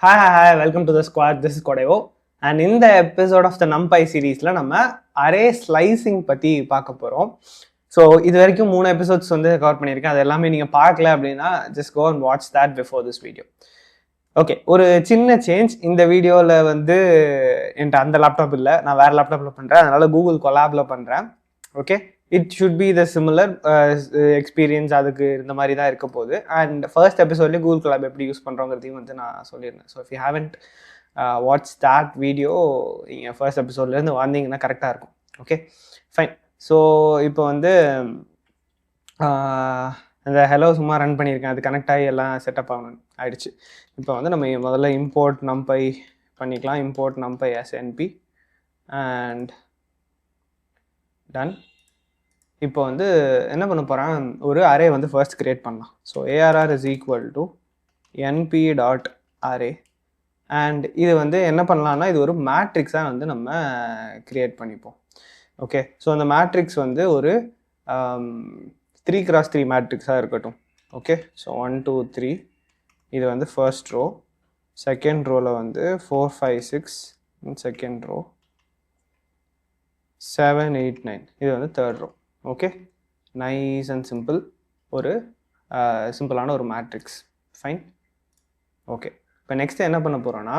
Hi, welcome to the squad. This is Kodevo. And in the episode of the NumPy series, நம்ம array slicing பற்றி பார்க்க போகிறோம். So இது வரைக்கும் 3 episodes வந்து கவர் பண்ணியிருக்கேன். அது எல்லாமே நீங்கள் பார்க்கல அப்படின்னா just go and watch that before this video. Okay, ஒரு சின்ன சேஞ்ச். இந்த வீடியோவில் வந்து என்கிட்ட அந்த லேப்டாப் இல்லை, நான் வேறு லேப்டாப்பில் பண்ணுறேன். அதனால் கூகுள் கொலாபில் பண்ணுறேன். Okay, it should be the similar experience. அதுக்கு இந்த மாதிரி தான் இருக்க போகுது. அண்ட் ஃபர்ஸ்ட் எபிசோட்லேயே கூகுள் கொலாப் எப்படி யூஸ் பண்ணுறோங்கிறதையும் வந்து நான் சொல்லியிருந்தேன். So if you haven't watch that video, நீங்கள் ஃபர்ஸ்ட் எபிசோட்லேருந்து வந்தீங்கன்னா கரெக்டாக இருக்கும். Okay fine. ஸோ இப்போ வந்து அந்த ஹலோ சும்மா ரன் பண்ணியிருக்கேன், அது கனெக்ட் ஆகி எல்லாம் செட்டப் ஆகிடுச்சு. இப்போ வந்து நம்ம முதல்ல இம்போர்ட் நம்பை பண்ணிக்கலாம். Import NumPy as np and done. இப்போ வந்து என்ன பண்ண போகிறேன், ஒரு அரே வந்து ஃபர்ஸ்ட் க்ரியேட் பண்ணலாம். So ARR is equal to np.array. And இது வந்து என்ன பண்ணலான்னா, இது ஒரு மேட்ரிக்ஸாக வந்து நம்ம க்ரியேட் பண்ணிப்போம். ஓகே, ஸோ அந்த மேட்ரிக்ஸ் வந்து ஒரு 3x3 மேட்ரிக்ஸாக இருக்கட்டும். ஓகே, ஸோ 1 2 3 இது வந்து ஃபர்ஸ்ட் ரோ. செகண்ட் ரோவில் வந்து 4 5 6 செகண்ட் ரோ, 7 8 9 இது வந்து third row. Okay, nice and simple. ஒரு சிம்பிளான ஒரு மேட்ரிக்ஸ். ஃபைன். ஓகே, இப்போ நெக்ஸ்ட்டு என்ன பண்ண போகிறோன்னா,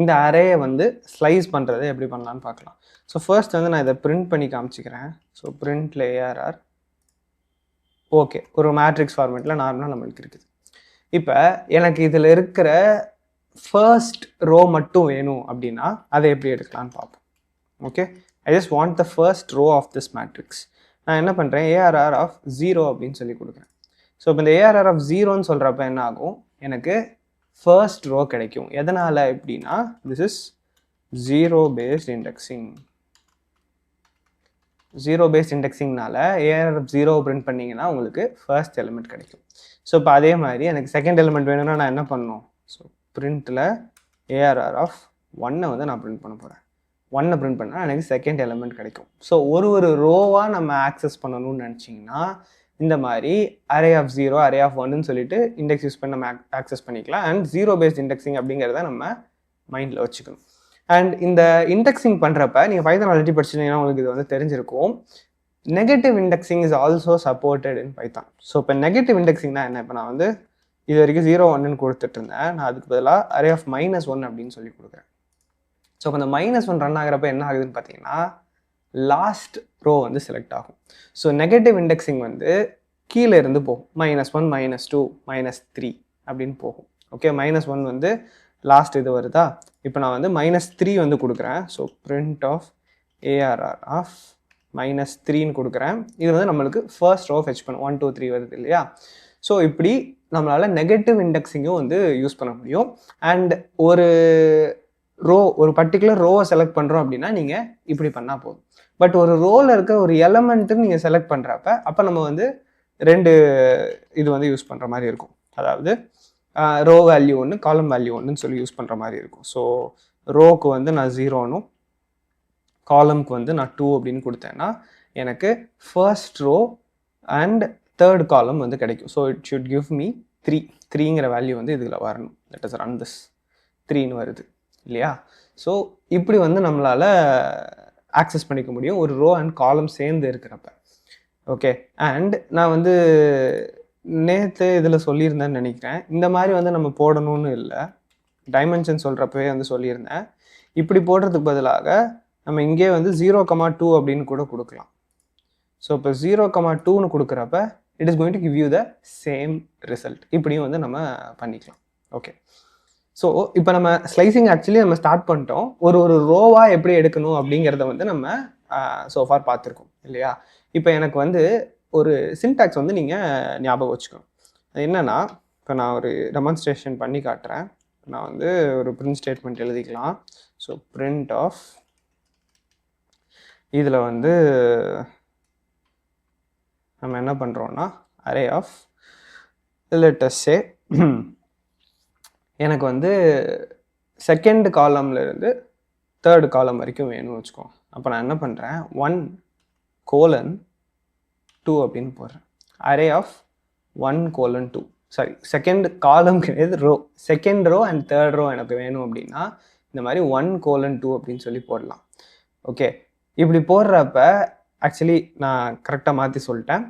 இந்த அரேயை வந்து ஸ்லைஸ் பண்ணுறது எப்படி பண்ணலான்னு பார்க்கலாம். ஸோ ஃபர்ஸ்ட் வந்து நான் இதை பிரிண்ட் பண்ணி காமிச்சிக்கிறேன். ஸோ பிரிண்ட்ல ARR. ஓகே, ஒரு மேட்ரிக்ஸ் ஃபார்மேட்டில் நார்மலாக நம்மளுக்கு இருக்குது. இப்போ எனக்கு இதில் இருக்கிற ஃபர்ஸ்ட் ரோ மட்டும் வேணும் அப்படின்னா அதை எப்படி எடுக்கலான்னு பார்ப்போம். Okay, I just want the first row of this matrix. நான் என்ன பண்ணுறேன், ARR of 0 அப்படின்னு சொல்லி கொடுக்குறேன். ஸோ இப்போ இந்த ARR of 0ன்னு சொல்கிறப்ப என்ன ஆகும், எனக்கு ஃபர்ஸ்ட் ரோ கிடைக்கும். எதனால் எப்படின்னா, this is zero based indexing. Zero based இண்டெக்ஸிங்னால ARR of 0 பிரிண்ட் பண்ணிங்கன்னா உங்களுக்கு ஃபர்ஸ்ட் எலிமெண்ட் கிடைக்கும். ஸோ இப்போ அதே மாதிரி எனக்கு செகண்ட் எலிமெண்ட் வேணும்னா நான் என்ன பண்ணணும், ஸோ பிரிண்ட்டில் ARR of 1 வந்து நான் பிரிண்ட் பண்ண போகிறேன். 1 பிரிண்ட் பண்ணால் எனக்கு செகண்ட் எலிமெண்ட் கிடைக்கும். ஸோ ஒரு ரோவாக நம்ம ஆக்சஸ் பண்ணணும்னு நினச்சிங்கன்னா இந்த மாதிரி அரே ஆஃப் 0 அரே ஆஃப் 1ன்னு சொல்லிட்டு இண்டெக்ஸ் யூஸ் பண்ணி நம்ம ஆக்சஸ் பண்ணிக்கலாம். அண்ட் ஜீரோ பேஸ்ட் இண்டெக்ஸிங் அப்படிங்கிறத நம்ம மைண்டில் வச்சுக்கணும். அண்ட் இந்த இண்டெக்ஸிங் பண்ணுறப்ப நீங்கள் பைத்தான் ஆல்ரெடி படிச்சிருந்தீங்கன்னா உங்களுக்கு இது வந்து தெரிஞ்சிருக்கும். Negative indexing is also supported in Python. So இப்போ நெகட்டிவ் இண்டெக்ஸிங்னா என்ன, இப்போ நான் வந்து இது வரைக்கும் 0 1ன்னு கொடுத்துட்டு இருந்தேன். நான் அதுக்கு பதிலாக அரே ஆஃப் -1 அப்படின்னு சொல்லி கொடுக்குறேன். ஸோ இப்போ இந்த -1 ரன் ஆகிறப்ப என்ன ஆகுதுன்னு பார்த்தீங்கன்னா, லாஸ்ட் ரோ வந்து செலக்ட் ஆகும். ஸோ நெகட்டிவ் இண்டெக்ஸிங் வந்து கீழே இருந்து போகும். -1 -2 -3 அப்படின்னு போகும். ஓகே, -1 வந்து லாஸ்ட் இது வருதா. இப்போ நான் வந்து -3 வந்து கொடுக்குறேன். So print of ARR of -3ன்னு கொடுக்குறேன். இது வந்து நம்மளுக்கு ஃபர்ஸ்ட் ரோ ஃபெச் பண்ணும். 1 2 3 வருது இல்லையா. ஸோ இப்படி நம்மளால் நெகட்டிவ் இண்டெக்ஸிங்கும் வந்து யூஸ் பண்ண முடியும். அண்ட் ஒரு பர்டிகுலர் ரோவை செலக்ட் பண்ணுறோம் அப்படின்னா நீங்கள் இப்படி பண்ணால் போதும். பட் ஒரு ரோவில் இருக்க ஒரு எலமெண்ட்டுன்னு நீங்கள் செலக்ட் பண்ணுறப்ப அப்போ நம்ம வந்து 2 இது வந்து யூஸ் பண்ணுற மாதிரி இருக்கும். அதாவது ரோ வேல்யூ 1 காலம் வேல்யூ 1ன்னு சொல்லி யூஸ் பண்ணுற மாதிரி இருக்கும். ஸோ ரோக்கு வந்து நான் 0னும் காலம்க்கு வந்து நான் 2 அப்படின்னு கொடுத்தேன்னா எனக்கு first row and third column வந்து கிடைக்கும். So it should give me 3ங்கிற வேல்யூ வந்து இதில் வரணும். தட் இஸ் ரன் திஸ் 3ன்னு வருது இல்லையா. ஸோ இப்படி வந்து நம்மளால் ஆக்சஸ் பண்ணிக்க முடியும் ஒரு ரோ அண்ட் காலம் சேர்ந்து இருக்கிறப்ப. ஓகே, அண்ட் நான் வந்து நேற்று இதில் சொல்லியிருந்தேன்னு நினைக்கிறேன், இந்த மாதிரி வந்து நம்ம போடணும்னு இல்லை, டைமென்ஷன் சொல்கிறப்பவே வந்து சொல்லியிருந்தேன். இப்படி போடுறதுக்கு பதிலாக நம்ம இங்கே வந்து 0,2 அப்படின்னு கூட கொடுக்கலாம். ஸோ இப்போ 0,2ன்னு கொடுக்குறப்ப it is going to give you the same result. இப்படியும் வந்து நம்ம பண்ணிக்கலாம். ஓகே, ஸோ இப்போ நம்ம ஸ்லைசிங் ஆக்சுவலி நம்ம ஸ்டார்ட் பண்ணிட்டோம். ஒரு ரோவாக எப்படி எடுக்கணும் அப்படிங்கிறத வந்து நம்ம சோஃபார் பார்த்துருக்கோம் இல்லையா. இப்போ எனக்கு வந்து ஒரு சின்டாக்ஸ் வந்து நீங்கள் ஞாபகம் வச்சுக்கணும். அது என்னென்னா, இப்போ நான் ஒரு டெமான்ஸ்ட்ரேஷன் பண்ணி காட்டுறேன். நான் வந்து ஒரு பிரிண்ட் ஸ்டேட்மெண்ட் எழுதிக்கலாம். ஸோ பிரிண்ட் ஆஃப் இதில் வந்து நம்ம என்ன பண்ணுறோன்னா array of let us say எனக்கு வந்து செகண்ட் காலம்லேருந்து தேர்ட் காலம் வரைக்கும் வேணும்னு வச்சுக்கோங்க. அப்போ நான் என்ன பண்ணுறேன், 1:2 அப்படின்னு போடுறேன். Array of 1:2. Sorry second column கிடையாது, row. Second row and third row எனக்கு வேணும் அப்படின்னா இந்த மாதிரி 1:2 அப்படின்னு சொல்லி போடலாம். ஓகே, இப்படி போடுறப்ப ஆக்சுவலி நான் கரெக்டாக மாற்றி சொல்லிட்டேன்.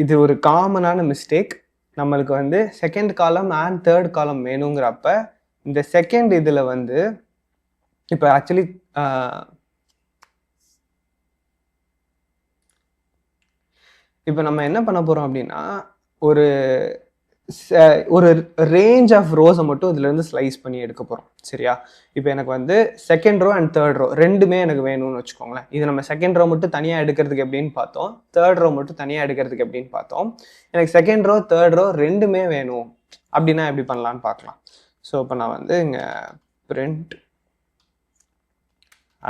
இது ஒரு காமனான மிஸ்டேக். நம்மளுக்கு வந்து செகண்ட் காலம் அண்ட் தேர்ட் காலம் வேணுங்கிறப்ப இந்த செகண்ட் இதில் வந்து இப்போ ஆக்சுவலி இப்போ நம்ம என்ன பண்ண போகிறோம் அப்படின்னா ஒரு ரேஞ்ச் ஆஃப் ரோஸை மட்டும் இதுலேருந்து ஸ்லைஸ் பண்ணி எடுக்க போகிறோம். சரியா? இப்போ எனக்கு வந்து second row and third row ரெண்டுமே எனக்கு வேணும்னு வச்சுக்கோங்களேன். இது நம்ம செகண்ட் ரோ மட்டும் தனியாக எடுக்கிறதுக்கு எப்படின்னு பார்த்தோம், தேர்ட் ரோ மட்டும் தனியாக எடுக்கிறதுக்கு எப்படின்னு பார்த்தோம். எனக்கு செகண்ட் ரோ தேர்ட் ரோ ரெண்டுமே வேணும் அப்படின்னா எப்படி பண்ணலான்னு பார்க்கலாம். ஸோ இப்போ நான் வந்து இங்கே பிரிண்ட்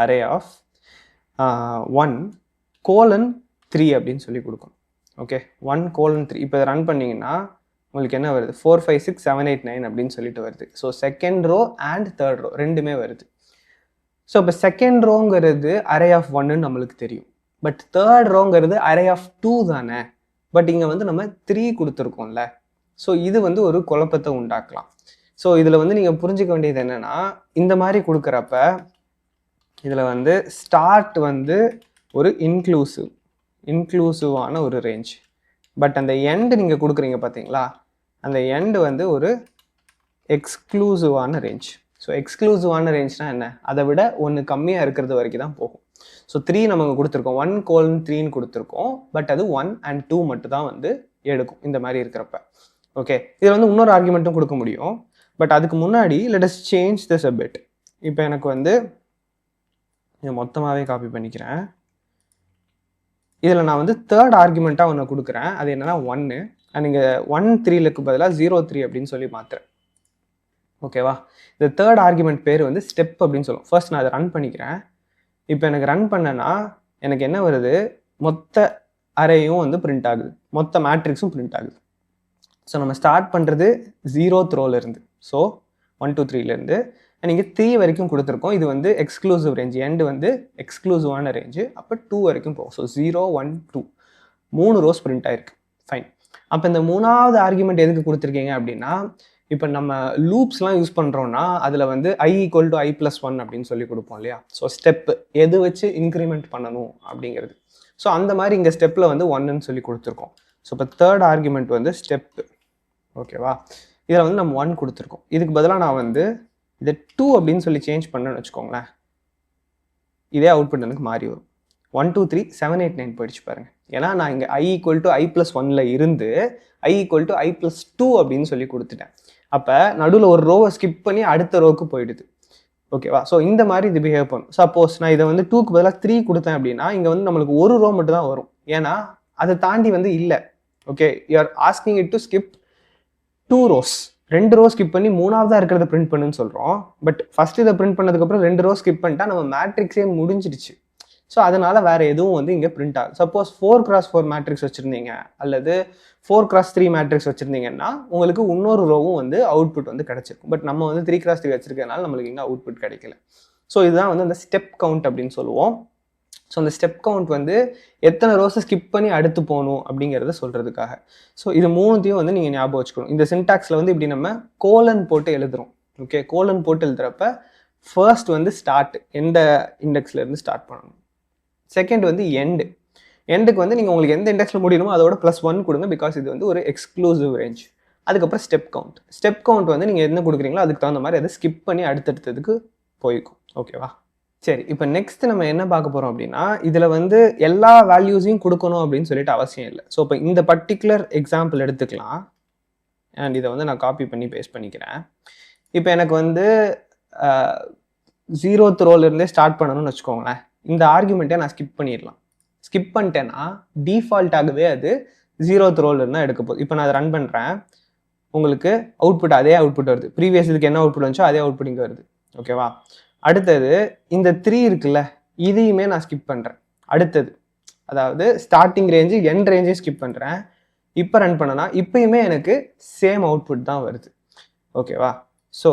அரே ஆஃப் 1:3 அப்படின்னு சொல்லி கொடுக்கணும். ஓகே, 1:3. இப்போ இதை ரன் பண்ணிங்கன்னா உங்களுக்கு என்ன வருது? 4, 5, 6, 7, 8, 9 அப்படின்னு சொல்லிட்டு வருது. So second row and third row ரெண்டுமே வருது. ஸோ இப்போ செகண்ட் ரோங்கிறது அரே ஆஃப் 1ன்னு நம்மளுக்கு தெரியும். பட் தேர்ட் ரோங்கிறது அரே ஆஃப் 2 தானே. பட் இங்கே வந்து நம்ம 3 கொடுத்துருக்கோம்ல. ஸோ இது வந்து ஒரு குழப்பத்தை உண்டாக்கலாம். ஸோ இதில் வந்து நீங்கள் புரிஞ்சுக்க வேண்டியது என்னென்னா, இந்த மாதிரி கொடுக்குறப்ப இதில் வந்து ஸ்டார்ட் வந்து ஒரு இன்க்ளூசிவான ஒரு ரேஞ்ச். பட் அந்த எண்டு நீங்கள் கொடுக்குறீங்க பார்த்தீங்களா, அந்த எண்டு வந்து ஒரு எக்ஸ்க்ளூசிவான ரேஞ்ச். ஸோ எக்ஸ்க்ளூசிவான ரேஞ்ச்னால் என்ன? அதை விட ஒன்று கம்மியாக இருக்கிறது வரைக்கும் தான் போகும். ஸோ 3 நமக்கு கொடுத்துருக்கோம், 1:3ன்னு கொடுத்துருக்கோம். பட் அது 1 and 2 மட்டும் தான் வந்து எடுக்கும் இந்த மாதிரி இருக்கிறப்ப. ஓகே, இதில் வந்து இன்னொரு ஆர்குமெண்ட்டும் கொடுக்க முடியும். பட் அதுக்கு முன்னாடி let us change this a bit. இப்போ எனக்கு வந்து இதை மொத்தமாகவே காப்பி பண்ணிக்கிறேன். இதில் நான் வந்து தேர்ட் ஆர்குமெண்ட்டாக ஒன்று கொடுக்குறேன். அது என்னென்னா 1. அண்ட் இங்கே 1:3க்கு பதிலாக 0:3 அப்படின்னு சொல்லி மாற்றுறேன். ஓகேவா? இந்த தேர்ட் ஆர்குமெண்ட் பேர் வந்து ஸ்டெப் அப்படின்னு சொல்லுவோம். ஃபர்ஸ்ட் நான் அதை ரன் பண்ணிக்கிறேன். இப்போ எனக்கு ரன் பண்ணேன்னா எனக்கு என்ன வருது? மொத்த அரேயும் வந்து பிரிண்ட் ஆகுது, மொத்த மேட்ரிக்ஸும் பிரிண்ட் ஆகுது. ஸோ நம்ம ஸ்டார்ட் பண்ணுறது 0th ரோலேருந்து, ஸோ 1, 2, 3லேருந்து அண்ட் இங்கே 3 வரைக்கும் கொடுத்துருக்கோம். இது வந்து எக்ஸ்க்ளூசிவ் ரேஞ்ச், எண்டு வந்து எக்ஸ்க்ளூசிவான ரேஞ்சு. அப்போ 2 வரைக்கும் போகும். ஸோ 0, 1, 2 3 ரோஸ் பிரிண்ட் ஆயிருக்கு. ஃபைன். அப்போ இந்த மூணாவது ஆர்குமெண்ட் எதுக்கு கொடுத்துருக்கீங்க அப்படின்னா, இப்போ நம்ம லூப்ஸ்லாம் யூஸ் பண்ணுறோன்னா அதில் வந்து i = i+1 அப்படின்னு சொல்லி கொடுப்போம் இல்லையா? ஸோ ஸ்டெப்பு எது வச்சு இன்க்ரிமெண்ட் பண்ணணும் அப்படிங்கிறது. ஸோ அந்த மாதிரி இங்கே ஸ்டெப்பில் வந்து 1ன்னு சொல்லி கொடுத்துருக்கோம். ஸோ இப்போ தேர்ட் ஆர்குமெண்ட் வந்து ஸ்டெப்பு. ஓகேவா? இதில் வந்து நம்ம 1 கொடுத்துருக்கோம். இதுக்கு பதிலாக நான் வந்து இதை 2 அப்படின்னு சொல்லி சேஞ்ச் பண்ணேன்னு வச்சுக்கோங்களேன். இதே அவுட்புட் எனக்கு மாறி வரும். 1, 2, 3, 7, 8, 9 போயிடுச்சு பாருங்கள். ஏன்னா நான் இங்கே i = i+1ல் இருந்து i = i+2 அப்படின்னு சொல்லி கொடுத்துட்டேன். அப்போ நடுவில் ஒரு ரோவை ஸ்கிப் பண்ணி அடுத்த ரோவுக்கு போயிடுது. ஓகேவா? ஸோ இந்த மாதிரி இது பிஹேவ் பண்ணும். சப்போஸ் நான் இதை வந்து 2க்கு பதிலாக 3 கொடுத்தேன் அப்படின்னா இங்கே வந்து நம்மளுக்கு ஒரு ரோ மட்டும் தான் வரும். ஏன்னா அதை தாண்டி வந்து இல்லை. Okay, you are asking it to skip 2 rows. 2 rows skip பண்ணி மூணாவதாக இருக்கிறத பிரிண்ட் பண்ணுன்னு சொல்கிறோம். பட் ஃபர்ஸ்ட் இதை பிரிண்ட் பண்ணதுக்கப்புறம் 2 rows ஸ்கிப் பண்ணிட்டா நம்ம மேட்ரிக்ஸே முடிஞ்சிடுச்சு. ஸோ அதனால வேற எதுவும் வந்து இங்கே பிரிண்ட் ஆகும். சப்போஸ் 4x4 மேட்ரிக்ஸ் வச்சுருந்தீங்க அல்லது 4x3 மேட்ரிக்ஸ் வச்சுருந்தீங்கன்னா உங்களுக்கு இன்னொரு ரோவும் வந்து அவுட்புட் வந்து கிடைச்சிருக்கும். பட் நம்ம வந்து 3x3 வச்சிருக்கனால நம்மளுக்கு இங்கே அவுட்புட் கிடைக்கல. ஸோ இதுதான் வந்து அந்த ஸ்டெப் கவுண்ட் அப்படின்னு சொல்லுவோம். ஸோ அந்த ஸ்டெப் கவுண்ட் வந்து எத்தனை ரோஸை ஸ்கிப் பண்ணி அடுத்து போகணும் அப்படிங்கிறத சொல்கிறதுக்காக. ஸோ இது மூணுத்தையும் வந்து நீங்கள் ஞாபகம் வச்சுக்கணும். இந்த சின்டாக்ஸில் வந்து இப்படி நம்ம கோலன் போட்டு எழுதுகிறோம். ஓகே, கோலன் போட்டு எழுதுறப்ப ஃபர்ஸ்ட் வந்து ஸ்டார்ட், எந்த இண்டெக்ஸ்லேருந்து ஸ்டார்ட் பண்ணணும். செகண்ட் வந்து எண்டுக்கு வந்து நீங்கள் உங்களுக்கு எந்த இண்டெக்ஸில் முடியணுமோ அதோட +1 கொடுங்க. பிகாஸ் இது வந்து ஒரு எக்ஸ்க்ளூசிவ் ரேஞ்ச். அதுக்கப்புறம் ஸ்டெப் கவுண்ட் வந்து நீங்கள் என்ன கொடுக்குறீங்களோ அதுக்கு தகுந்த மாதிரி அதை ஸ்கிப் பண்ணி அடுத்தடுத்ததுக்கு போய்க்கும். ஓகேவா? சரி, இப்போ நெக்ஸ்ட் நம்ம என்ன பார்க்க போகிறோம் அப்படின்னா, இதில் வந்து எல்லா வேல்யூஸையும் கொடுக்கணும் அப்படின்னு சொல்லிட்டு அவசியம் இல்லை. ஸோ இப்போ இந்த பர்டிகுலர் எக்ஸாம்பிள் எடுத்துக்கலாம். அண்ட் இதை வந்து நான் காப்பி பண்ணி பேஸ்ட் பண்ணிக்கிறேன். இப்போ எனக்கு வந்து 0th ரோலேருந்தே ஸ்டார்ட் பண்ணணும்னு வச்சுக்கோங்களேன். இந்த ஆர்குமெண்ட்டை நான் ஸ்கிப் பண்ணிடலாம். ஸ்கிப் பண்ணிட்டேன்னா டிஃபால்ட்டாகவே அது 0th ரோலேருந்து தான் எடுக்க போகுது. இப்போ நான் அதை ரன் பண்ணுறேன். உங்களுக்கு அவுட்புட் அதே அவுட்புட் வருது. ப்ரீவியஸ் இதுக்கு என்ன அவுட்புட் வந்துச்சோ அதே அவுட்புட் இங்கே வருது. ஓகேவா? அடுத்தது இந்த 3 இருக்குல்ல, இதையுமே நான் ஸ்கிப் பண்ணுறேன். அடுத்தது அதாவது ஸ்டார்டிங் ரேஞ்சு எண்ட் ரேஞ்சையும் ஸ்கிப் பண்ணுறேன். இப்போ ரன் பண்ணனா இப்பயுமே எனக்கு சேம் அவுட்புட் தான் வருது. ஓகேவா? ஸோ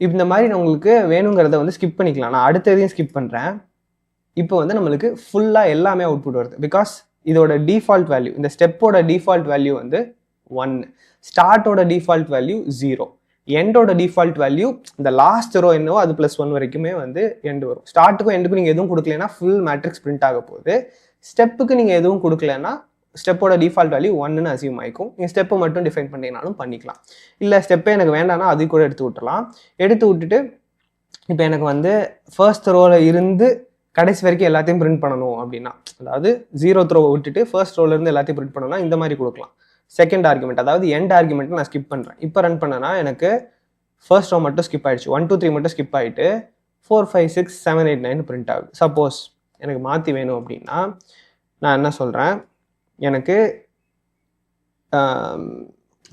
இந்த மாதிரி நான் உங்களுக்கு வேணுங்கிறத வந்து ஸ்கிப் பண்ணிக்கலாம். நான் அடுத்ததையும் ஸ்கிப் பண்ணுறேன். இப்போ வந்து நம்மளுக்கு ஃபுல்லாக எல்லாமே அவுட்புட் வருது. பிகாஸ் இதோட டிஃபால்ட் வேல்யூ, இந்த ஸ்டெப்போட டிஃபால்ட் வேல்யூ வந்து 1. ஸ்டார்ட்டோட டிஃபால்ட் வேல்யூ 0. எண்டோட டிஃபால்ட் வேல்யூ இந்த லாஸ்ட் ரோ என்னவோ அது +1 வரைக்குமே வந்து எண்டு வரும். ஸ்டார்ட்டுக்கும் எண்டுக்கும் நீங்கள் எதுவும் கொடுக்கலன்னா ஃபுல் மேட்ரிக்ஸ் பிரிண்ட் ஆக போகுது. ஸ்டெப்புக்கு நீங்கள் எதுவும் கொடுக்கலன்னா ஸ்டெப்போட டிஃபால்ட் வேல்யூ 1ன்னு அசியூம் ஆகிக்கும். நீங்கள் ஸ்டெப்பை மட்டும் டிஃபைன் பண்ணிங்கனாலும் பண்ணிக்கலாம். இல்லை ஸ்டெப்பே எனக்கு வேண்டாம்னா அது கூட எடுத்து விட்டுறலாம். எடுத்து விட்டுட்டு இப்போ எனக்கு வந்து ஃபர்ஸ்ட் ரோவில் இருந்து கடைசி வரைக்கும் எல்லாத்தையும் பிரிண்ட் பண்ணணும் அப்படின்னா, அதாவது 0th ரோவை விட்டுட்டு ஃபர்ஸ்ட் ரோலேருந்து எல்லாத்தையும் பிரிண்ட் பண்ணணும்னா இந்த மாதிரி கொடுக்கலாம். செகண்ட் ஆர்குமெண்ட், அதாவது எண்ட் ஆர்குமெண்ட்டை நான் ஸ்கிப் பண்ணுறேன். இப்போ ரன் பண்ணனா எனக்கு ஃபர்ஸ்ட் ரோ மட்டும் ஸ்கிப் ஆகிடுச்சு, 1 2 3 மட்டும் ஸ்கிப் ஆகிட்டு 4 5 6 7 8 9 பிரிண்ட் ஆகுது. சப்போஸ் எனக்கு மாற்றி வேணும் அப்படின்னா நான் என்ன சொல்கிறேன், எனக்கு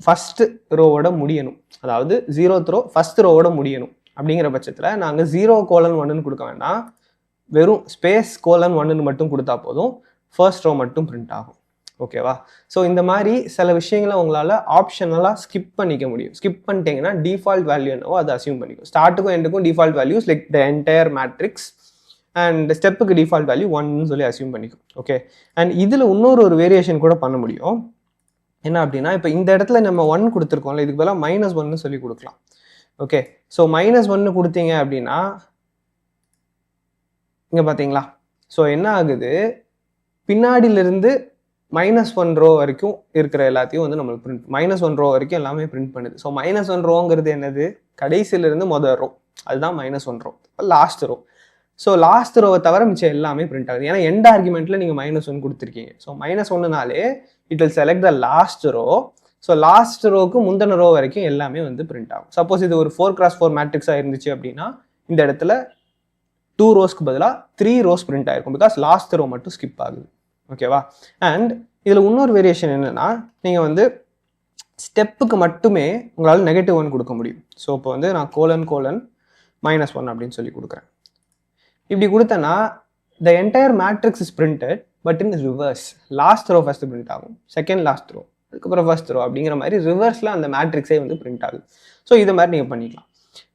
ஃபஸ்ட்டு ரோவோட முடியணும், அதாவது 0th ரோ ஃபஸ்ட் ரோவோட முடியணும். அப்படிங்கிற பட்சத்தில் நாங்கள் 0:1ன்னு கொடுக்க வேண்டாம், வெறும் ஸ்பேஸ் :1ன்னு மட்டும் கொடுத்தா போதும், ஃபர்ஸ்ட் ரோ மட்டும் பிரிண்ட் ஆகும். ஓகேவா? ஸோ இந்த மாதிரி சில விஷயங்களை உங்களால் ஆப்ஷனலாக ஸ்கிப் பண்ணிக்க முடியும். ஸ்கிப் பண்ணிட்டீங்கன்னா டிஃபால்ட் வேல்யூ என்னவோ அதை அசியூம் பண்ணிக்கும். ஸ்டார்ட்டுக்கும் எண்டுக்கும் default values like the entire matrix and ஸ்டெப்புக்கு டிஃபால்ட் வேல்யூ 1ன்னு சொல்லி அசியூம் பண்ணிக்கும். ஓகே, அண்ட் இதில் இன்னொரு வேரியேஷன் கூட பண்ண முடியும். என்ன அப்படின்னா, இப்போ இந்த இடத்துல நம்ம 1 கொடுத்துருக்கோம்ல, இதுக்கு பதிலாக -1ன்னு சொல்லி கொடுக்கலாம். ஓகே, ஸோ -1 கொடுத்தீங்க அப்படின்னா இங்கே பார்த்தீங்களா, ஸோ என்ன ஆகுது, பின்னாடியிலிருந்து -1 ரோ வரைக்கும் இருக்கிற எல்லாத்தையும் வந்து நம்மளுக்கு பிரிண்ட், -1 ரோ வரைக்கும் எல்லாமே பிரிண்ட் பண்ணுது. ஸோ -1 ரோங்கிறது என்னது, கடைசியிலிருந்து முதல் ரோ, அதுதான் -1 row, last row. So last ரோவை தவிர மிச்சம் எல்லாமே பிரிண்ட் ஆகுது. ஏன்னா எண்ட் ஆர்குமெண்ட்டில் நீங்கள் -1 கொடுத்துருக்கீங்க. ஸோ -1னாலே it will select the last row. So last ரோவுக்கு முந்தின ரோ வரைக்கும் எல்லாமே வந்து பிரிண்ட் ஆகும். சப்போஸ் இது ஒரு 4x4 மேட்ரிக்ஸாக இருந்துச்சு அப்படின்னா இந்த இடத்துல 2 ரோஸ்க்கு பதிலாக 3 ரோஸ் பிரிண்ட் ஆகிருக்கும், பிகாஸ் லாஸ்ட் ரோ மட்டும் ஸ்கிப் ஆகுது. ஓகேவா? அண்ட் இதில் இன்னொரு வேரியேஷன் என்னென்னா, நீங்கள் வந்து ஸ்டெப்புக்கு மட்டுமே உங்களால் -1 கொடுக்க முடியும். ஸோ இப்போ வந்து நான் ::(-1) அப்படின்னு சொல்லி கொடுக்குறேன். இப்படி கொடுத்தேன்னா the entire matrix is printed but in reverse. Last row first print ஆகும், செகண்ட் லாஸ்ட் ரோ, அதுக்கப்புறம் ஃபர்ஸ்ட் ரோ, அப்படிங்கிற மாதிரி ரிவர்ஸில் அந்த மேட்ரிக்ஸே வந்து பிரிண்ட் ஆகுது. ஸோ இது மாதிரி நீங்கள் பண்ணிக்கலாம்.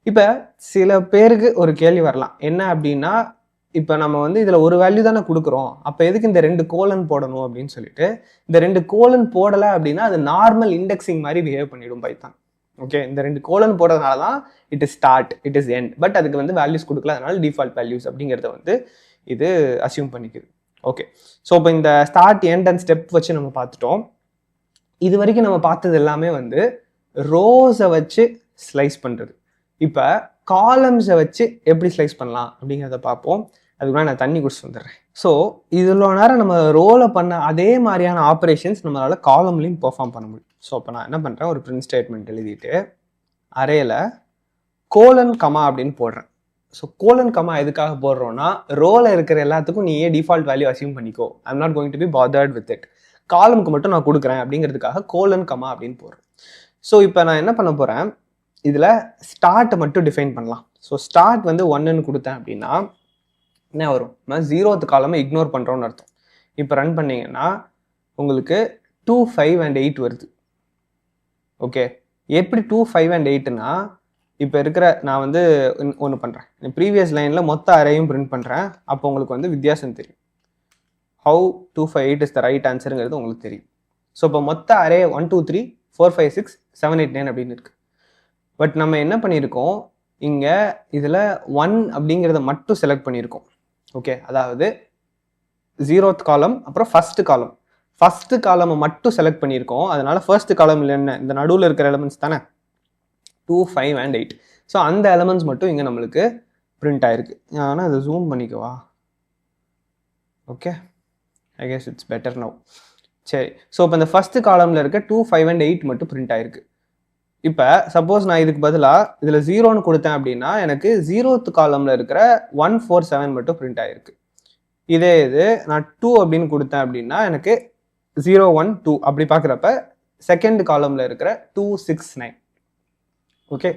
இப்போ சில பேருக்கு ஒரு கேள்வி வரலாம், என்ன அப்படின்னா, இப்போ நம்ம வந்து இதில் ஒரு வேல்யூ தானே கொடுக்குறோம், அப்போ எதுக்கு இந்த 2 கோலன் போடணும் அப்படின்னு சொல்லிட்டு. இந்த 2 கோலன் போடலை அப்படின்னா அது நார்மல் இண்டெக்ஸிங் மாதிரி பிஹேவ் பண்ணிடும் பைத்தான். ஓகே, இந்த 2 கோலன் போடுறதுனால தான் it is start, it is end, but அதுக்கு வந்து வேல்யூஸ் கொடுக்கல, அதனால டிஃபால்ட் வேல்யூஸ் அப்படிங்கிறத வந்து இது அசியூம் பண்ணிக்குது. ஓகே, ஸோ இப்போ இந்த ஸ்டார்ட், எண்ட் அண்ட் ஸ்டெப் வச்சு நம்ம பார்த்துட்டோம். இது வரைக்கும் நம்ம பார்த்தது எல்லாமே வந்து ரோஸை வச்சு ஸ்லைஸ் பண்ணுறது. இப்போ காலம்ஸை வச்சு எப்படி ஸ்லைஸ் பண்ணலாம் அப்படிங்கிறத பார்ப்போம். அதுக்குள்ள நான் தண்ணி குடிச்சு வந்துடுறேன். ஸோ இவ்வளோ நேரம் நம்ம ரோலை பண்ண அதே மாதிரியான ஆப்ரேஷன்ஸ் நம்மளால் காலம்லையும் பெர்ஃபார்ம் பண்ண முடியும். ஸோ இப்போ நான் என்ன பண்ணுறேன், ஒரு பிரிண்ட் ஸ்டேட்மெண்ட் எழுதிட்டு அரேல கோலன் கமா அப்படின்னு போடுறேன். ஸோ கோலன் கமா எதுக்காக போடுறோன்னா, ரோவில் இருக்கிற எல்லாத்துக்கும் நீயே டிஃபால்ட் வேல்யூ அசியூம் பண்ணிக்கோ, I am not going to be bothered with it, காலமுக்கு மட்டும் நான் கொடுக்குறேன் அப்படிங்கிறதுக்காக கோலன் கமா அப்படின்னு போடுறேன். ஸோ இப்போ நான் என்ன பண்ண போகிறேன், இதில் ஸ்டார்ட்டை மட்டும் டிஃபைன் பண்ணலாம். ஸோ ஸ்டார்ட் வந்து 1ன்னு கொடுத்தேன் அப்படின்னா என்ன வரும், நான் 0th காலமை இக்னோர் பண்ணுறோன்னு அர்த்தம். இப்போ ரன் பண்ணிங்கன்னா உங்களுக்கு 2 5 and 8 வருது. ஓகே, எப்படி 2 5 and 8னா, இப்போ இருக்கிற நான் வந்து ஒன்று பண்ணுறேன், ப்ரீவியஸ் லைனில் மொத்த அரேயும் பிரிண்ட் பண்ணுறேன். அப்போ உங்களுக்கு வந்து வித்தியாசம் தெரியும், ஹவு 2 5 8 இஸ் த ரைட் ஆன்சருங்கிறது உங்களுக்கு தெரியும். ஸோ இப்போ மொத்த அரே 1 2 3 4 5 6 7 8 9 அப்படின்னு இருக்குது. பட் நம்ம என்ன பண்ணியிருக்கோம், இங்கே இதில் 1 அப்படிங்கிறத மட்டும் செலக்ட் பண்ணியிருக்கோம். ஓகே, அதாவது 0th காலம் அப்புறம் ஃபர்ஸ்ட் காலமை மட்டும் செலக்ட் பண்ணியிருக்கோம். அதனால ஃபர்ஸ்ட் காலமில் என்ன, இந்த நடுவில் இருக்கிற எலமெண்ட்ஸ் தானே 2 5 and 8. ஸோ அந்த எலமெண்ட்ஸ் மட்டும் இங்கே நம்மளுக்கு பிரிண்ட் ஆயிருக்கு. ஆனால் அதை ஜூம் பண்ணிக்கவா? Okay, I guess it's better now. சரி, ஸோ இப்போ இந்த ஃபர்ஸ்ட் காலமில் இருக்க 2 5 and 8 மட்டும் பிரிண்ட் ஆயிருக்கு. இப்போ சப்போஸ் நான் இதுக்கு பதிலாக இதில் 0ன்னு கொடுத்தேன் அப்படின்னா எனக்கு 0th காலமில் இருக்கிற 1 4 7 மட்டும் பிரிண்ட் ஆகிருக்கு. இதே இது நான் 2 அப்படின்னு கொடுத்தேன் அப்படின்னா எனக்கு 0 1 2 அப்படி பார்க்குறப்ப செகண்ட் காலமில் இருக்கிற 2 6 9, ஓகே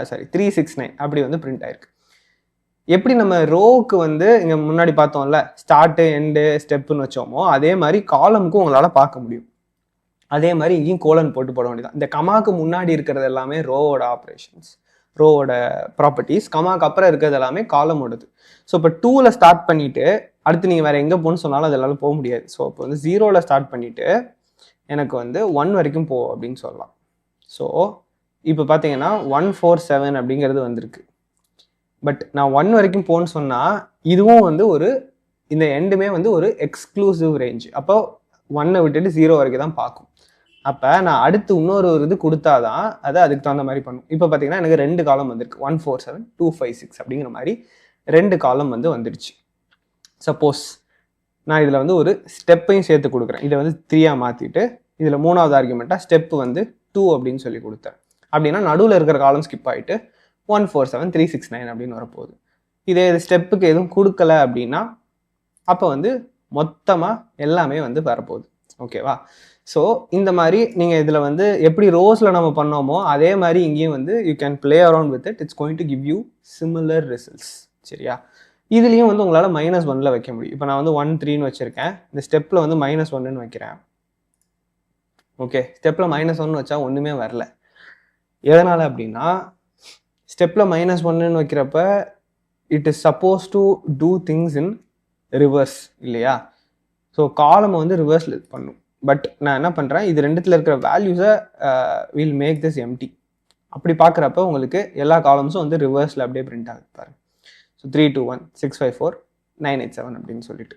சாரி 3 6 9 அப்படி வந்து பிரிண்ட் ஆயிருக்கு. எப்படி நம்ம ரோவுக்கு வந்து இங்கே முன்னாடி பார்த்தோம்ல ஸ்டார்ட்டு எண்டு ஸ்டெப்புன்னு வச்சோமோ, அதே மாதிரி காலமுக்கும் உங்களால் பார்க்க முடியும். அதே மாதிரி இங்கேயும் கோலன் போட்டு போட வேண்டியதான். இந்த கமாக்கு முன்னாடி இருக்கிறது எல்லாமே ரோவோட ஆப்ரேஷன்ஸ், ரோவோட ப்ராப்பர்ட்டிஸ். கமாக்கு அப்புறம் இருக்கிறது எல்லாமே காலமோடது. ஸோ இப்போ 2ல் ஸ்டார்ட் பண்ணிவிட்டு அடுத்து நீங்கள் வேறு எங்கே போகணும்னு சொன்னாலும் அதெல்லாம் போக முடியாது. ஸோ இப்போ வந்து 0ல் ஸ்டார்ட் பண்ணிவிட்டு எனக்கு வந்து 1 வரைக்கும் போ அப்படின்னு சொல்லலாம். ஸோ இப்போ பார்த்தீங்கன்னா 147 அப்படிங்கிறது வந்திருக்கு. பட் நான் 1 வரைக்கும் போன்னு சொன்னால் இதுவும் வந்து இந்த எண்டுமே வந்து ஒரு எக்ஸ்க்ளூசிவ் ரேஞ்ச். அப்போ 1 விட்டுட்டு 0 வரைக்கும் தான் பார்க்கும். அப்போ நான் அடுத்து இன்னொரு இது கொடுத்தாதான் அதை அதுக்கு தகுந்த மாதிரி பண்ணும். இப்போ பார்த்தீங்கன்னா எனக்கு 2 காலம் வந்திருக்கு. 147, 256 அப்படிங்கிற மாதிரி 2 காலம் வந்து வந்துடுச்சு. சப்போஸ் நான் இதில் வந்து ஒரு ஸ்டெப்பையும் சேர்த்து கொடுக்குறேன். இதை வந்து 3ஆக மாற்றிட்டு இதில் 3வது ஆர்குமெண்ட்டாக ஸ்டெப்பு வந்து 2 அப்படின்னு சொல்லி கொடுத்தேன். அப்படின்னா நடுவில் இருக்கிற காலம் ஸ்கிப் ஆகிட்டு 147, 369 அப்படின்னு வரப்போகுது. இதே இது ஸ்டெப்புக்கு எதுவும் கொடுக்கல அப்படின்னா அப்போ வந்து மொத்தமாக எல்லாமே வந்து வரப்போகுது. ஓகேவா? ஸோ இந்த மாதிரி நீங்கள் இதில் வந்து எப்படி ரோஸில் நம்ம பண்ணோமோ அதே மாதிரி இங்கேயும் வந்து you can play around with it. It's going to give you similar results. சரியா? இதுலேயும் வந்து உங்களால் -1ல் வைக்க முடியும். இப்போ நான் வந்து 1, 3ன்னு வச்சுருக்கேன். இந்த ஸ்டெப்பில் வந்து -1ன்னு வைக்கிறேன். ஓகே, ஸ்டெப்பில் -1 வச்சா ஒன்றுமே வரல. எதனால் அப்படின்னா ஸ்டெப்பில் -1ன்னு வைக்கிறப்ப it is suppose to do things in reverse இல்லையா? ஸோ காலம் வந்து ரிவர்ஸில் பண்ணும். பட் நான் என்ன பண்ணுறேன், இது ரெண்டுத்தில் இருக்கிற வேல்யூஸை வில் மேக் திஸ் எம்டி. அப்படி பார்க்குறப்ப உங்களுக்கு எல்லா காலம்ஸும் வந்து ரிவர்ஸில் அப்படியே பிரிண்ட் ஆகுது பாருங்க. ஸோ 321, 654, 987 அப்படின்னு சொல்லிட்டு.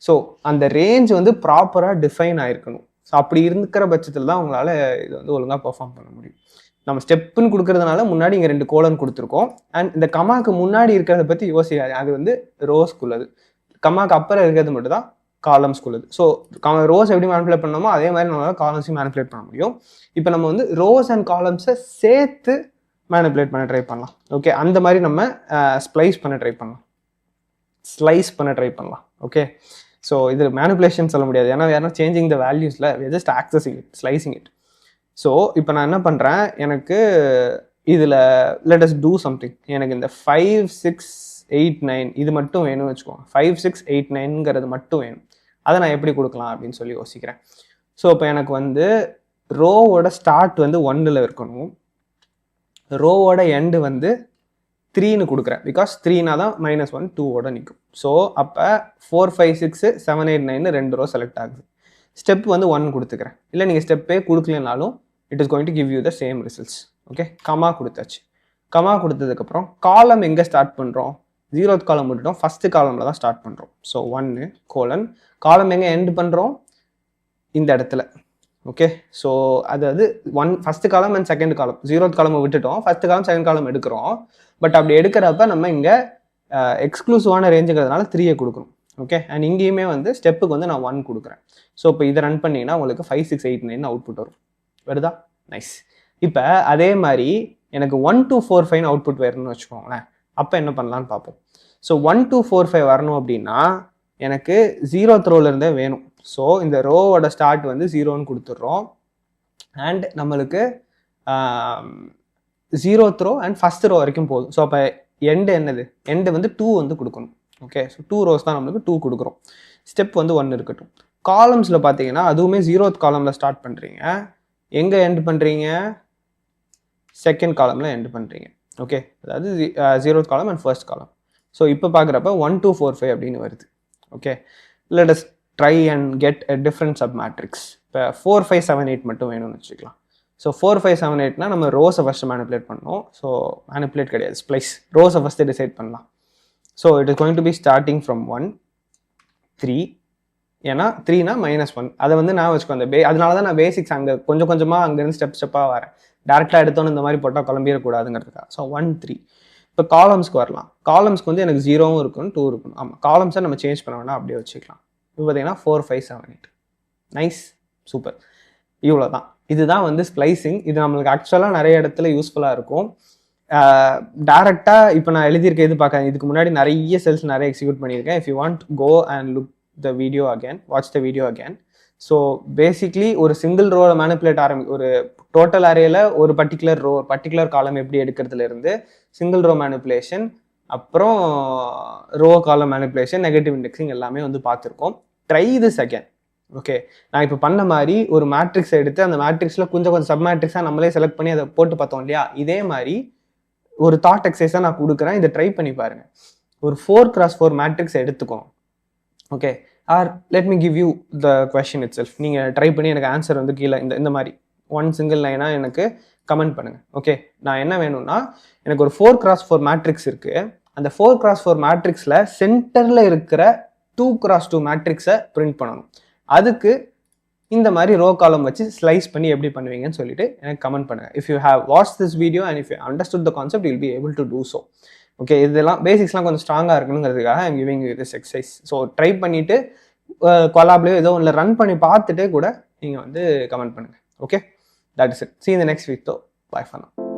ஸோ அந்த ரேஞ்ச் வந்து ப்ராப்பராக டிஃபைன் ஆகிருக்கணும். ஸோ அப்படி இருக்கிற பட்சத்தில் தான் உங்களால் இது வந்து ஒழுங்காக பெர்ஃபார்ம் பண்ண முடியும். நம்ம ஸ்டெப்புன்னு கொடுக்கறதுனால முன்னாடி இங்கே 2 கோலன் கொடுத்துருக்கோம். அண்ட் இந்த கமாக்கு முன்னாடி இருக்கிறத பற்றி யோசிக்காது. அது வந்து ரோஸ்க்குள்ளது. கமாக்கு அப்புறம் இருக்கிறது மட்டும் தான் காலம்ஸ்குள்ளது. ஸோ ரோஸ் எப்படி மேனிபுலேட் பண்ணோமோ அதே மாதிரி நம்மளால் காலம்ஸையும் மேனிபுலேட் பண்ண முடியும். இப்போ நம்ம வந்து ரோஸ் அண்ட் காலம்ஸை சேர்த்து மேனிபுலேட் பண்ண ட்ரை பண்ணலாம். ஓகே, அந்த மாதிரி நம்ம ஸ்லைஸ் பண்ண ட்ரை பண்ணலாம். ஓகே, ஸோ இது மேனிபுலேஷன் சொல்ல முடியாது. ஏன்னா வேறு சேஞ்சிங் த வேல்யூஸில் just accessing it, slicing it. So இப்போ நான் என்ன பண்ணுறேன், எனக்கு இதில் லெட் அஸ் டூ சம்திங். எனக்கு இந்த 5, 6, 8, 9 இது மட்டும் வேணும்னு வச்சுக்கோங்க. 5, 6, 8, 9ங்கிறது மட்டும் வேணும். அதை நான் எப்படி கொடுக்கலாம் அப்படின்னு சொல்லி யோசிக்கிறேன். ஸோ இப்போ எனக்கு வந்து ரோவோட ஸ்டார்ட் வந்து 1ல் இருக்கணும், ரோவோட எண்டு வந்து 3ன்னு கொடுக்குறேன். பிகாஸ் 3னா தான் -1, 2ஓட நிற்கும். ஸோ அப்போ 4, 5, 6, 7, 8, 9 2 ரோ செலக்ட் ஆகுது. ஸ்டெப் வந்து 1 கொடுத்துக்கிறேன். இல்லை நீங்கள் ஸ்டெப்பே கொடுக்கலனாலும் it is going to give you the same results. Okay, comma கொடுத்தாச்சு. கமா கொடுத்ததுக்கப்புறம் காலம் எங்கே ஸ்டார்ட் பண்ணுறோம், 0th காலம் விட்டுட்டோம், ஃபஸ்ட்டு காலமில் தான் ஸ்டார்ட் பண்ணுறோம். ஸோ 1 கோலன், காலம் எங்கே எண்ட் பண்ணுறோம், இந்த இடத்துல. ஓகே, ஸோ அதாவது ஃபஸ்ட்டு காலம் அண்ட் செகண்ட் காலம், 0th காலம் விட்டுட்டோம், ஃபஸ்ட்டு காலம் செகண்ட் காலம் எடுக்கிறோம். பட் அப்படி எடுக்கிறப்ப நம்ம இங்கே எக்ஸ்க்ளூசிவான ரேஞ்சுங்கிறதுனால 3 கொடுக்கணும். ஓகே, அண்ட் இங்கேயுமே வந்து ஸ்டெப்புக்கு வந்து நான் 1 கொடுக்குறேன். ஸோ இப்போ இதை ரன் பண்ணிங்கன்னா உங்களுக்கு 5, 6, 8, 9 அவுட்புட் வரும். வருதா? நைஸ். இப்போ அதே மாதிரி எனக்கு 1, 2, 4, 5 அவுட்புட் வரணும்னு வச்சுக்கோங்களேன். அப்போ என்ன பண்ணலான்னு பார்ப்போம். ஸோ 1, 2, 4, 5 வரணும் அப்படின்னா எனக்கு 0th ரோலேருந்தே வேணும். ஸோ இந்த ரோவோட ஸ்டார்ட் வந்து 0ன்னு கொடுத்துட்றோம். அண்ட் நம்மளுக்கு 0th row and first row வரைக்கும் போதும். ஸோ அப்போ எண்டு என்னது, எண்டு வந்து 2 வந்து கொடுக்கணும். ஓகே, ஸோ 2 ரோஸ் தான் நம்மளுக்கு 2 கொடுக்குறோம். ஸ்டெப் வந்து 1 இருக்கட்டும். காலம்ஸில் பார்த்தீங்கன்னா அதுவுமே 0th காலமில் ஸ்டார்ட் பண்ணுறீங்க. எங்கே எண்ட் பண்ணுறீங்க, செகண்ட் காலமில் எண்ட் பண்ணுறீங்க. ஓகே, அதாவது 0th காலம் அண்ட் ஃபர்ஸ்ட் காலம். ஸோ இப்போ பார்க்குறப்ப 1, 2, 4, 5 அப்படின்னு வருது. Okay, let us try and get a different sub matrix. இப்போ 4, 5, 7, 8 மட்டும் வேணும்னு வச்சுக்கலாம். ஸோ 4, 5, 7, 8னா நம்ம ரோஸை ஃபஸ்ட்டு மேனிபுலேட் பண்ணணும். ஸோ மேனிபுலேட் கிடையாது, ஸ்ப்ளைஸ். ரோஸை ஃபஸ்ட்டு டிசைட் பண்ணலாம். So it is going to be starting from 1, 3. ஏன்னா 3னா -1 அதை வந்து நான் வச்சுக்கோ. அதனால தான் நான் பேசிக்ஸ் அங்கே கொஞ்சம் கொஞ்சமாக அங்கேருந்து ஸ்டெப்பாக வரேன். டேரெக்டாக எடுத்தோன்னு இந்த மாதிரி போட்டால் குழம்பிடக்கூடாதுங்கிறதுக்காக. ஸோ 1, 3. இப்போ காலம்ஸ்க்கு வரலாம். காலம்ஸ்க்கு வந்து எனக்கு 0வும் இருக்கணும், 2 இருக்கணும். ஆமாம், காலம்ஸை நம்ம சேஞ்ச் பண்ண வேணாம், அப்படியே வச்சுக்கலாம். இப்போ பார்த்தீங்கன்னா 4, 5, 7, 8. Nice, super. இவ்வளோ தான். இதுதான் வந்து ஸ்ப்ளைசிங். இது நம்மளுக்கு ஆக்சுவலாக நிறைய இடத்துல யூஸ்ஃபுல்லாக இருக்கும். டேரெக்டாக இப்போ நான் எழுதியிருக்க இது பார்க்க, இதுக்கு முன்னாடி நிறைய செல்ஸ் நிறைய எக்ஸிக்யூட் பண்ணியிருக்கேன். If you want go and look the video again, watch the video again. So basically ஒரு சிங்கிள் ரோவை மேனிபுலேட் ஒரு டோட்டல் அரேல ஒரு பர்டிகுலர் காலம் எப்படி எடுக்கிறதுல இருந்து சிங்கிள் ரோ மேனிபுலேஷன், அப்புறம் row column manipulation, negative indexing எல்லாமே வந்து பார்த்துருக்கோம். Try this again. ஓகே, நான் இப்போ பண்ண மாதிரி ஒரு மேட்ரிக்ஸ் எடுத்து அந்த மேட்ரிக்ஸில் கொஞ்சம் சப் மேட்ரிக்ஸாக நம்மளே செலக்ட் பண்ணி அதை போட்டு பார்த்தோம் இல்லையா, இதே மாதிரி ஒரு தாட் எக்ஸசைஸாக நான் கொடுக்குறேன். இதை ட்ரை பண்ணி பாருங்கள். ஒரு 4x4 மேட்ரிக்ஸ் எடுத்துக்கோம். Okay, or let me give you the question itself. நீங்கள் ட்ரை பண்ணி எனக்கு ஆன்சர் வந்து கீழே இந்த மாதிரி ஒன் சிங்கிள் லைனாக எனக்கு கமெண்ட் பண்ணுங்கள். ஓகே, நான் என்ன வேணும்னா எனக்கு ஒரு 4x4 மேட்ரிக்ஸ் இருக்குது. அந்த 4x4 மேட்ரிக்ஸில் சென்டரில் இருக்கிற 2x2 மேட்ரிக்ஸை பிரிண்ட் பண்ணணும். அதுக்கு இந்த மாதிரி ரோ காலம் வச்சு ஸ்லைஸ் பண்ணி எப்படி பண்ணுவீங்கன்னு சொல்லிட்டு எனக்கு கமெண்ட் பண்ணுங்கள். If you have watch this video and if you understood the concept you'll be able to do so. Okay, இதெல்லாம் பேசிக்ஸ்லாம் கொஞ்சம் ஸ்ட்ராங்காக இருக்கணுங்கிறதுக்காக I'm giving you this exercise. So try பண்ணிவிட்டு கொலாப்லேயோ ஏதோ ஒன்று ரன் பண்ணி பார்த்துட்டே கூட நீங்கள் வந்து கமெண்ட் பண்ணுங்கள். Okay, that is it. See you in the next week though. Bye for now.